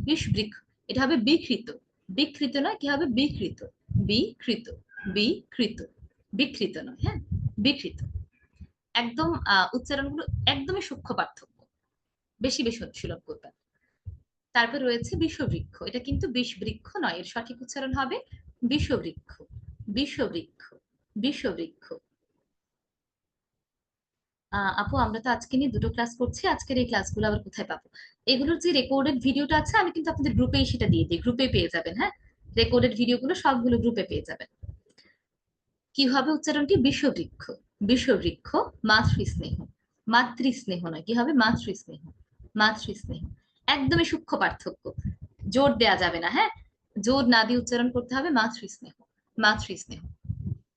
বিষবৃক্ষ, এটা হবে বিকৃত, বিকৃত নয়, কি হবে? বিকৃত, বিকৃত, বিকৃত, বিকৃত নয়, হ্যাঁ, বিকৃত। একদম উচ্চারণগুলো একদমই সূক্ষ্ম পার্থক্য, বেশি বেশি অনুশীলন করবেন। তারপর রয়েছে বিষবৃক্ষ, এটা কিন্তু বিষবৃক্ষ নয়, এর সঠিক উচ্চারণ হবে বিষবৃক্ষ, বিষবৃক্ষ, বিষবৃক্ষ। আপু আমরা তো আজকে নিয়ে দুটো ক্লাস করছি, আজকের এই ক্লাসগুলো আবার কোথায় পাবো? এগুলোর যে রেকর্ডেড ভিডিওটা আছে আমি কিন্তু আপনাদের গ্রুপেই সেটা দিয়ে দিই, গ্রুপে পেয়ে যাবেন। হ্যাঁ, রেকর্ডেড ভিডিওগুলো সবগুলো গ্রুপে পেয়ে যাবেন। কি হবে উচ্চারণটি? বিষবৃক্ষ, বিষবৃক্ষ, মাতৃস্নেহ, মাতৃস্নেহ নয়, কি হবে? মাতৃস্নেহ, মাতৃস্নেহ। একদমই সূক্ষ্ম পার্থক্য, জোর দেয়া যাবে না। হ্যাঁ, জোর না দিয়ে উচ্চারণ করতে হবে মাতৃস্নেহ, মাতৃস্নেহ।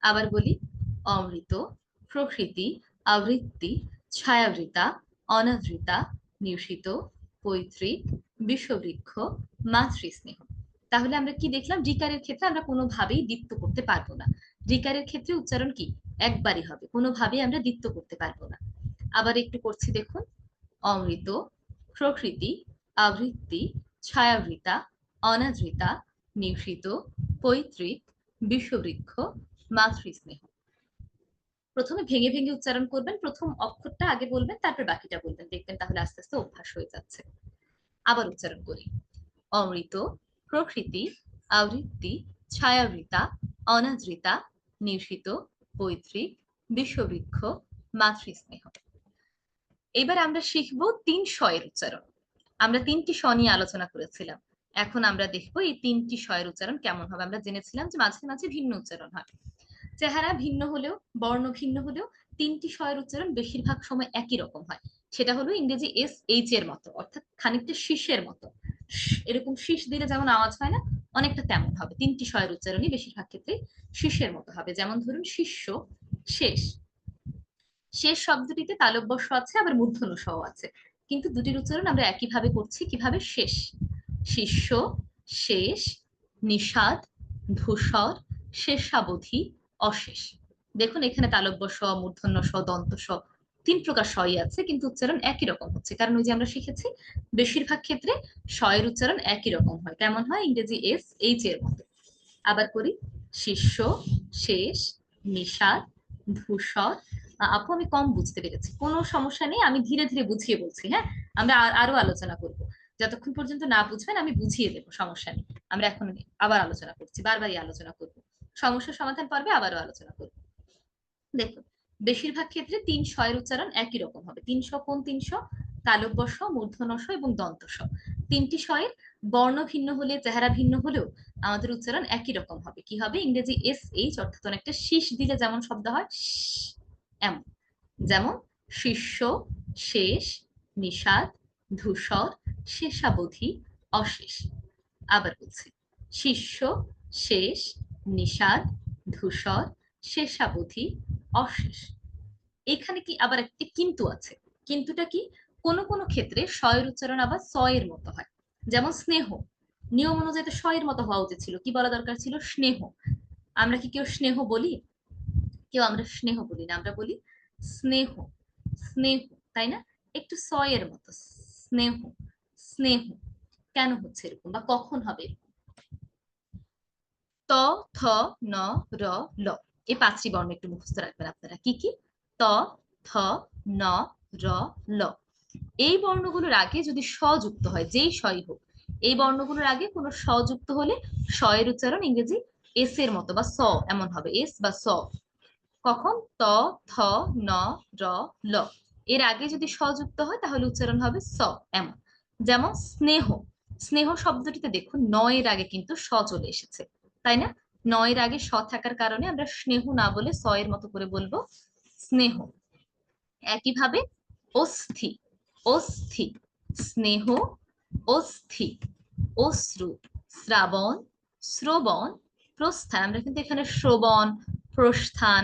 আবার বলি, অমৃত, প্রকৃতি, আবৃত্তি, ছায়াবৃতা, অনাদৃতা, নিষিত, পৈতৃক, বিষবৃক্ষ, মাতৃস্নেহ। তাহলে আমরা কি দেখলাম? রিকারের ক্ষেত্রে আমরা কোনোভাবেই দ্বিত্ব করতে পারবো না। রিকারের ক্ষেত্রে উচ্চারণ কি? একবারই হবে, কোনোভাবেই আমরা দ্বিত্ব করতে পারবো না। আবার একটু করছি দেখুন, অমৃত, প্রকৃতি, আবৃত্তি, ছায়াবৃতা, অনাদৃতা, নিষিত, পৈতৃক, বিষবৃক্ষ, মাতৃস্নেহ। প্রথমে ভেঙে ভেঙে উচ্চারণ করবেন, প্রথম অক্ষরটা আগে বলবেন, তারপর বাকিটা বলবেন, দেখবেন তাহলে আস্তে আস্তে অভ্যাস হয়ে যাচ্ছে। আবার উচ্চারণ করি, অমৃত, প্রকৃতি, আবৃত্তি, ছায়াবৃতা, অনাদৃতা, নিষিত, পৈতৃক, বিষবৃক্ষ, মাতৃস্নেহ। এবার আমরা শিখব তিন শ-এর উচ্চারণ। আমরা তিনটি শ নিয়ে আলোচনা করেছিলাম, এখন আমরা দেখবো এই তিনটি শ-এর উচ্চারণ কেমন হবে। আমরা জেনেছিলাম যে মাঝে মাঝে ভিন্ন উচ্চারণ হয়, চেহারা ভিন্ন হলেও, বর্ণ ভিন্ন হলেও তিনটি শ-এর উচ্চারণ বেশিরভাগ সময় একই রকম হয়। সেটা হলো ইংরেজি এস এইচ এর মতো, অর্থাৎ খানিকটা শীষের মতো। এরকম শীষ দিলে যেমন আওয়াজ হয় না, অনেকটা তেমন হবে। তিনটি শ-এর উচ্চারণই বেশিরভাগ ক্ষেত্রে শীষের মতো হবে। যেমন ধরুন শিষ্য, শেষ। শেষ শব্দটিতে তালব্য শ আছে, আবার মূর্ধন্য শ আছে, কিন্তু দুটির উচ্চারণ আমরা একইভাবে করছি। কিভাবে? শেষ, শিষ্য, শেষ, নিষাদ, ধূসর, শেষাবধি, অশেষ। দেখুন এখানে তালব্য শ, মূর্ধন্য শ, দন্ত স, তিন প্রকার শই আছে, কিন্তু উচ্চারণ একই রকম হচ্ছে, কারণ ওই যে আমরা শিখেছি বেশিরভাগ ক্ষেত্রে শ-এর উচ্চারণ একই রকম হয়। কেমন হয়? ইংরেজি এস এইচ এর মতো। আবার করি, শিষ্য, শেষ, নিষাদ, ধূসর। আপু আমি কম বুঝতে পেরেছি, কোনো সমস্যা নেই, আমি ধীরে ধীরে বুঝিয়ে বলছি। হ্যাঁ, আমরা আরো আলোচনা করব, যতক্ষণ পর্যন্ত না বুঝবেন আমি বুঝিয়ে দেবো, সমস্যা নেই। আমরা এখন আবার আলোচনা করছি, বারবারই আলোচনা করব, সমস্যার সমাধান পর্বে আবারও আলোচনা করব। দেখুন, বেশিরভাগ ক্ষেত্রে তিন শ-এর উচ্চারণ একই রকম হবে। তিন শ কোন তিন শ? তালব্য শ, মূর্ধন্য শ এবং দন্ত শ। তিনটি শ-এর বর্ণ ভিন্ন হলে, চেহারা ভিন্ন হলেও আমাদের উচ্চারণ একই রকম হবে। কি হবে? ইংরেজি এস এইচ, অর্থাৎ অনেকটা শীষ দিলে যেমন শব্দ হয় এমন। যেমন শিষ্য, শেষ, নিষাদ, ধূসর, শেষাবধি, অশেষ। আবার বলছি, শিষ্য, শেষ, নিষাদ, ধূসর, শেষাবধি, অশেষ। এখানে কি আবার একটি কিন্তু আছে। কিন্তুটা কি? কোনো কোনো ক্ষেত্রে শ-এর উচ্চারণ আবার স-এর মতো হয়। যেমন স্নেহ, নিয়ম অনুযায়ী তো শ-এর মতো হওয়া উচিত ছিল, কি বলা দরকার ছিল? স্নেহ। আমরা কি কেউ স্নেহ বলি? কেউ আমরা স্নেহ বলি না, আমরা বলি স্নেহ, স্নেহ, তাই না? একটু স-এর মতো, স্নেহ, স্নেহ। কেন হচ্ছে এরকম, বা কখন হবে এরকম? ত, থ, ন, র, ল, এই পাঁচটি বর্ণ একটু মুখস্থ রাখবেন আপনারা। কি কি? ত, থ, ন, র, ল। এই বর্ণগুলোর আগে যদি স যুক্ত হয়, যেই সই হোক, এই বর্ণগুলোর আগে কোনো স যুক্ত হলে স-এর উচ্চারণ ইংরেজি এস এর মতো বা স এমন হবে, এস বা স। কখন? ত, থ, ন, র, ল। এর আগে যদি স যুক্ত হয় তাহলে উচ্চারণ হবে স এমন। যেমন স্নেহ, স্নেহ শব্দটিতে দেখুন ন এর আগে কিন্তু স চলে এসেছে, তাই না? ন এর আগে স থাকার কারণে আমরা স্নেহ না বলে স এর মতো করে বলবো স্নেহ। একইভাবে অস্থি, অস্থি, স্নেহ, অস্থি, অশ্রু, শ্রাবণ, শ্রবণ, প্রস্থান। আমরা কিন্তু এখানে শ্রবণ, প্রস্থান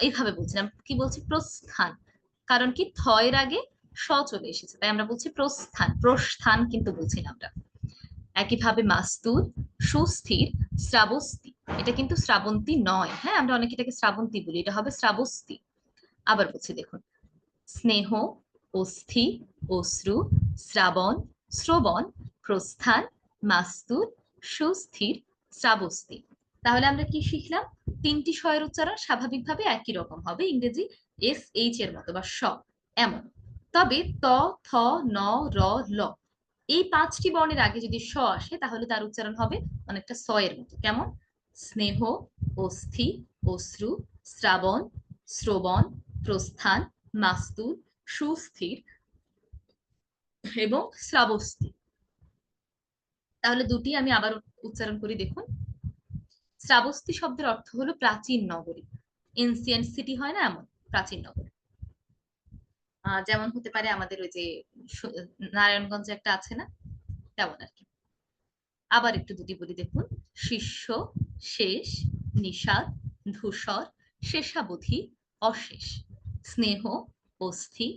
এইভাবে বলছিলাম, কি বলছি? প্রস্থান। কারণ কি? থ এর আগে স চলে এসেছে, তাই আমরা বলছি প্রস্থান, প্রস্থান কিন্তু বলছি না আমরা। একইভাবে মাস্তুর, সুস্থির, শ্রাবস্তি। এটা কিন্তু শ্রাবন্তী নয়। হ্যাঁ, আমরা অনেকে এটাকে শ্রাবন্তী বলি, এটা হবে শ্রাবস্তি। আবার বলছি দেখুন, স্নেহ, অস্থি, অশ্রু, শ্রাবণ, শ্রবণ, প্রস্থান, মাস্তুর, সুস্থির, শ্রাবস্তি। তাহলে আমরা কি শিখলাম? তিনটি শ-এর উচ্চারণ স্বাভাবিকভাবে একই রকম হবে, ইংরেজি এস এইচ এর মতো বা স এমন। তবে ত, থ, ন, র, ল, এই 5টি বর্ণের আগে যদি স আসে তাহলে তার উচ্চারণ হবে অনেকটা স এর মতো। কেমন? স্নেহ, অস্থি, অশ্রু, শ্রাবণ, শ্রবণ, প্রস্থান, মাস্তুল, সুস্থির এবং শ্রাবস্তি। তাহলে দুটি আমি আবার উচ্চারণ করি, দেখুন। শ্রাবস্তি শব্দের অর্থ হলো প্রাচীন নগরী, এনসিয়েন্ট সিটি হয় না, এমন প্রাচীন নগরী। যেমন হতে পারে আমাদের ওই যে নারায়ণগঞ্জে একটা আছে না, তেমন আর কি। আবার একটু দুটি বলি, দেখুন। শিষ্য, শেষ, নিষাদ, ধূসর, শেষাবধি, অশেষ। স্নেহ, অস্থি,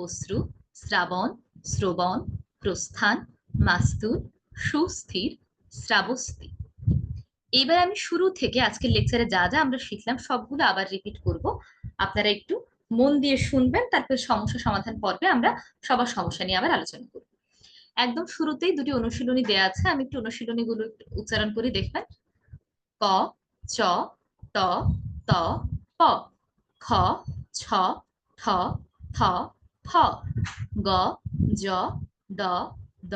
অশ্রু, শ্রাবণ, শ্রবণ, প্রস্থান, মাস্তুল, সুস্থির, শ্রাবস্তি। এবার আমি শুরু থেকে আজকের লেকচারে যা যা আমরা শিখলাম সবগুলো আবার রিপিট করব। আপনারা একটু মন দিয়ে শুনবেন, তারপর সমস্যা সমাধান পর্বে আমরা সবার সমস্যা নিয়ে আবার আলোচনা করব। একদম শুরুতেই দুটি অনুশীলনী দেয়া আছে, আমি একটু অনুশীলনী গুলো উচ্চারণ করি, দেখবেন। ক, চ, ট, ত, প। খ, ছ, ঠ, থ, ফ। গ, জ, ড, দ,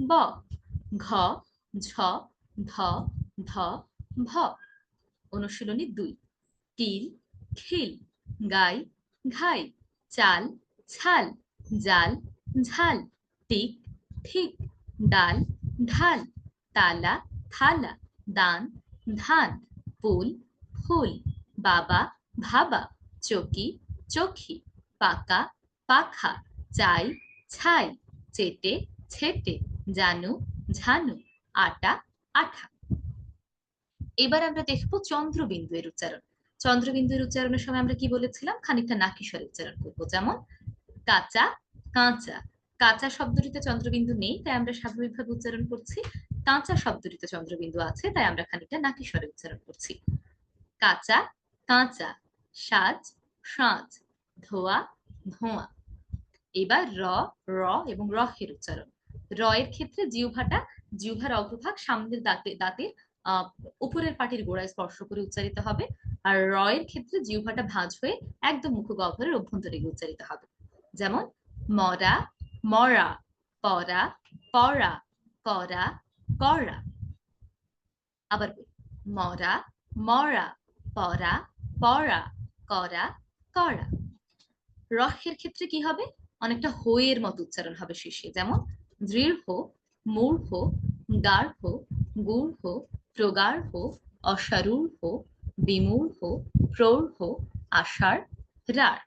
ব। ঘ, ঝ, ধ, ধ, ভ। অনুশীলনী 2। তিল, খিল, গাই, ঘাই, চাল, ছাল, জাল, ঝাল, টিক, ঠিক, ডাল, ঢাল, তালা, থালা, দান, ধান, ফুল, ফুল, বাবা, ভাবা, চকি, চোখি, পাকা, পাখা, চাই, ছাই, চেটে, ছেটে, জানু, ঝানু, আটা, আঠা। এবার আমরা দেখবো চন্দ্রবিন্দু এর উচ্চারণ। চন্দ্রবিন্দু এর উচ্চারণের সময় আমরা কি বলেছিলাম, খানিকটা নাকি স্বরে উচ্চারণ করবো। যেমন কাঁচা, কাঁচা। কাঁচা শব্দটিতে চন্দ্রবিন্দু নেই, তাই আমরা স্বাভাবিকভাবে উচ্চারণ করছি। কাঁচা শব্দটিতে চন্দ্রবিন্দু আছে, তাই আমরা খানিকটা নাকি স্বরে উচ্চারণ করছি। কাঁচা, কাঁচা। সাজ, সাজ। ধোয়া, ধোঁয়া। এবার র, র এবং রহের উচ্চারণ। র এর ক্ষেত্রে জিহ্বার অগ্রভাগ সামনের দাঁতের আহ উপরের পাটির গোড়ায় স্পর্শ করে উচ্চারিত হবে। আর র এর ক্ষেত্রে জিহ্বাটা ভাঁজ হয়ে একদম মুখ গহ্বরের অভ্যন্তরে গিয়ে উচ্চারিত হবে। যেমন মরা, মরা, পরা, পড়া, করা, করা। আবার বলি, মরা, মরা, পরা, পড়া, করা, করা। রহের ক্ষেত্রে কি হবে, অনেকটা হয়ের মতো উচ্চারণ হবে শেষে। যেমন দৃঢ়, মূঢ়, গার্হ, গূঢ়, প্রগাঢ়, অসারূঢ়, বিমূঢ়, প্রৌঢ়, আষাঢ়, রাঢ়।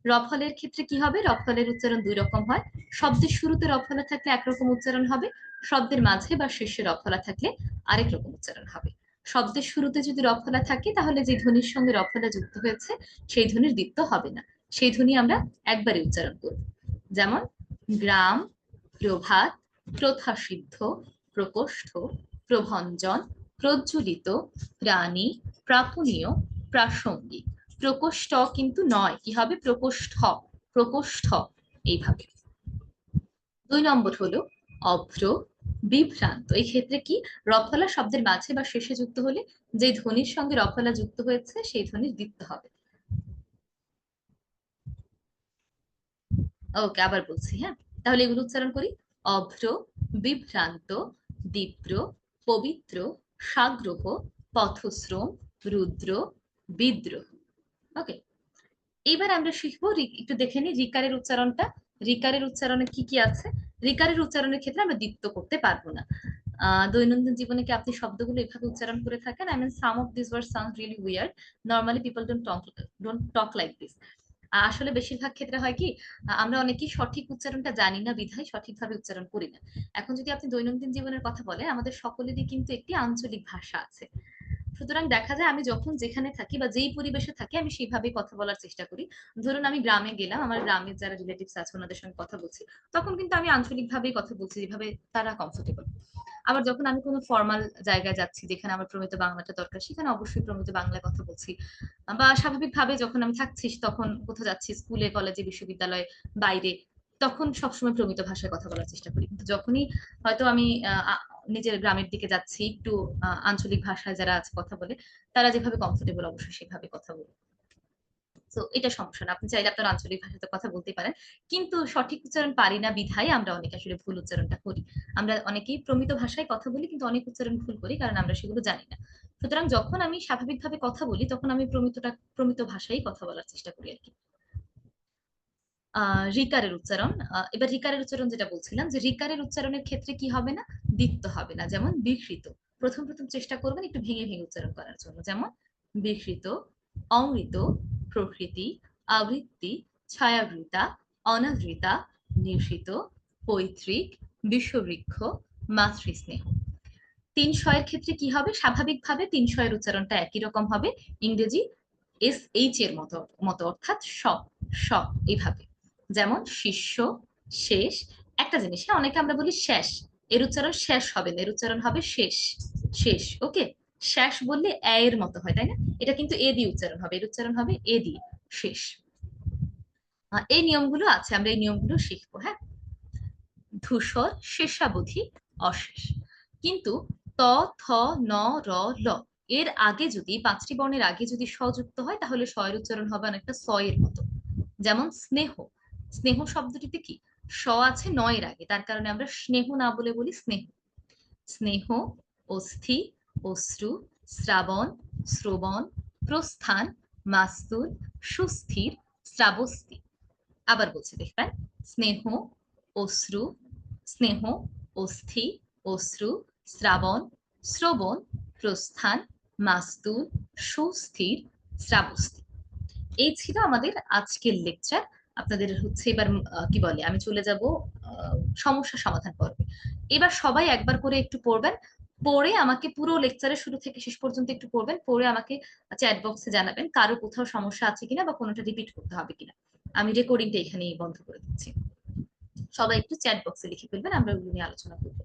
রফলের ক্ষেত্রে কি হবে, রফলের উচ্চারণ দুই রকম হয়। শব্দের শুরুতে রফলা থাকলে একরকম উচ্চারণ হবে, শব্দের মাঝে বা শেষে রফলা থাকলে আরেক রকম উচ্চারণ হবে। শব্দের শুরুতে যদি রফলা থাকে তাহলে যে ধ্বনির সঙ্গে রফলা যুক্ত হয়েছে সেই ধ্বনির দ্বিত্ব হবে না, সেই ধ্বনি আমরা একবারে উচ্চারণ করব। যেমন গ্রাম, প্রভাত, প্রথাসিদ্ধ, প্রকোষ্ঠ, প্রভঞ্জন, প্রজ্বলিত, প্রাণী, প্রাপণীয়, প্রাসঙ্গিক। প্রকোষ্ঠ কিন্তু নয়, কি হবে, প্রকোষ্ঠ, প্রকোষ্ঠ, এইভাবে। 2 নম্বর হলো অভ্র, বিভ্রান্ত। এই ক্ষেত্রে কি, রফলা শব্দের মাঝে বা শেষে যুক্ত হলে যে ধ্বনির সঙ্গে রফলা যুক্ত হয়েছে সেই ধ্বনির দ্বিত্ব হবে। ওকে, আবার বলছি, হ্যাঁ। তাহলে এগুলো উচ্চারণ করি। অভ্র, বিভ্রান্ত, দীপ্র, পবিত্র, সাগ্রহ, পথশ্রম, রুদ্র, বিদ্রোহ। ওকে, এইবার আমরা শিখবো, একটু দেখে নিই রিকারের উচ্চারণটা। রিকারের উচ্চারণে কি কি আছে। রিকারের উচ্চারণের ক্ষেত্রে আমরা দ্বিত্ব করতে পারবো না। দৈনন্দিন জীবনে কি আপনি শব্দগুলো এভাবে উচ্চারণ করে থাকেন? I mean some of this word sound really weird, normally people don't talk like this. আসলে বেশিরভাগ ক্ষেত্রে হয় কি, আমরা অনেকেই সঠিক উচ্চারণটা জানি না বিধায় সঠিকভাবে উচ্চারণ করি না। এখন যদি আপনি দৈনন্দিন জীবনের কথা বলেন, আমাদের সকলেরই কিন্তু একটি আঞ্চলিক ভাষা আছে। সুতরাং দেখা যায় আমি যখন যেখানে থাকি বা যেই পরিবেশে থাকি আমি সেইভাবেই কথা বলার চেষ্টা করি। ধরুন আমি গ্রামে গেলাম, আমার গ্রামের যারা রিলেটিভস আছে ওনাদের সঙ্গে কথা বলছি, তখন কিন্তু আমি আঞ্চলিক ভাবেই কথা বলছি যেভাবে তারা কমফোর্টেবল। আবার যখন আমি কোনো ফর্মাল জায়গায় যাচ্ছি যেখানে আমার প্রমিত বাংলাটা দরকার, সেখানে অবশ্যই প্রমিত বাংলায় কথা বলছি। বা স্বাভাবিকভাবে যখন আমি থাকছি, তখন কোথাও যাচ্ছি, স্কুলে, কলেজে, বিশ্ববিদ্যালয়ে, বাইরে, তখন সবসময় প্রমিত ভাষায় কথা বলার চেষ্টা করি। কিন্তু যখনই হয়তো আমি নিজের গ্রামের দিকে যাচ্ছি, একটু আঞ্চলিক ভাষায় যারা আছে কথা বলে, তারা যেভাবে কমফোর্টেবল অবশ্যই সেভাবে কথা বলে। তো তো এটা সমস্যা না, আপনি চাইলে আপনার আঞ্চলিক ভাষাতে কথা বলতে পারেন, কিন্তু সঠিক উচ্চারণ পারি না বিধায় আমরা অনেকে আসলে ভুল উচ্চারণটা করি। আমরা অনেকেই প্রমিত ভাষায় কথা বলি কিন্তু অনেক উচ্চারণ ভুল করি কারণ আমরা সেগুলো জানি না। সুতরাং যখন আমি স্বাভাবিকভাবে কথা বলি তখন আমি প্রমিত ভাষায় কথা বলার চেষ্টা করি আর কি। রিকারের উচ্চারণ, এবার রিকারের উচ্চারণ যেটা বলছিলাম যে রিকারের উচ্চারণের ক্ষেত্রে কি হবে না, দ্বিত্ব হবে না। যেমন বিকৃত, প্রথম প্রথম চেষ্টা করবেন একটু ভেঙে ভেঙে উচ্চারণ করার জন্য, যেমন বিকৃত, অমৃত, প্রকৃতি, আবৃত্তি, ছায়াবৃতা, অনাবৃতা, নিষিত, পৈতৃক, বিশ্ববৃক্ষ, মাতৃস্নেহ। ৩০০ এর ক্ষেত্রে কি হবে, স্বাভাবিকভাবে ৩০০ এর উচ্চারণটা একই রকম হবে, ইংরেজি SH এর মতো মতো অর্থাৎ স এইভাবে। যেমন শিষ্য, শেষ। একটা জিনিস, হ্যাঁ, অনেকে আমরা বলি শেষ, এর উচ্চারণ শেষ হবে না, এর উচ্চারণ হবে শেষ, শেষ। ওকে, শেষ বললে এর মতো হয়, তাই না? এটা কিন্তু এ দিয়ে উচ্চারণ হবে, এর উচ্চারণ হবে এ দিয়ে, শেষ। এই নিয়মগুলো আছে, আমরা এই নিয়মগুলো শিখবো, হ্যাঁ। ধূসর, শেষাবধি, অশেষ। কিন্তু ত, থ, ন, র, ল এর আগে যদি, 5টি বর্ণের আগে যদি স যুক্ত হয় তাহলে স এর উচ্চারণ হবে অনেকটা স এর মতো। যেমন স্নেহ, স্নেহ শব্দটিতে কি স আছে 9 এর আগে, তার কারণে আমরা স্নেহ না বলে বলি স্নেহ। স্নেহ, অস্থি, অশ্রু, শ্রাবণ, শ্রবণ, প্রস্থান, মাস্তুল, সুস্থির, শ্রাবস্তি। আবার বলছি, দেখবেন, স্নেহ, অশ্রু, স্নেহ, অস্থি, অশ্রু, শ্রাবণ, শ্রবণ, প্রস্থান, মাস্তুল, সুস্থির, শ্রাবস্তি। এই ছিল আমাদের আজকের লেকচার। আপনাদের হচ্ছে এবার কি বলে, আমি চলে যাব সমস্যা সমাধান পর্বে। এবার সবাই একবার করে একটু পড়বেন, পড়ে আমাকে পুরো লেকচারের শুরু থেকে শেষ পর্যন্ত একটু পড়বেন, পড়ে আমাকে চ্যাট বক্সে জানাবেন কারো কোথাও সমস্যা আছে কিনা বা কোনোটা রিপিট করতে হবে কিনা। আমি রেকর্ডিংটা এখানেই বন্ধ করে দিচ্ছি। সবাই একটু চ্যাট বক্সে লিখে ফেলবেন, আমরা ওগুলো নিয়ে আলোচনা করবো।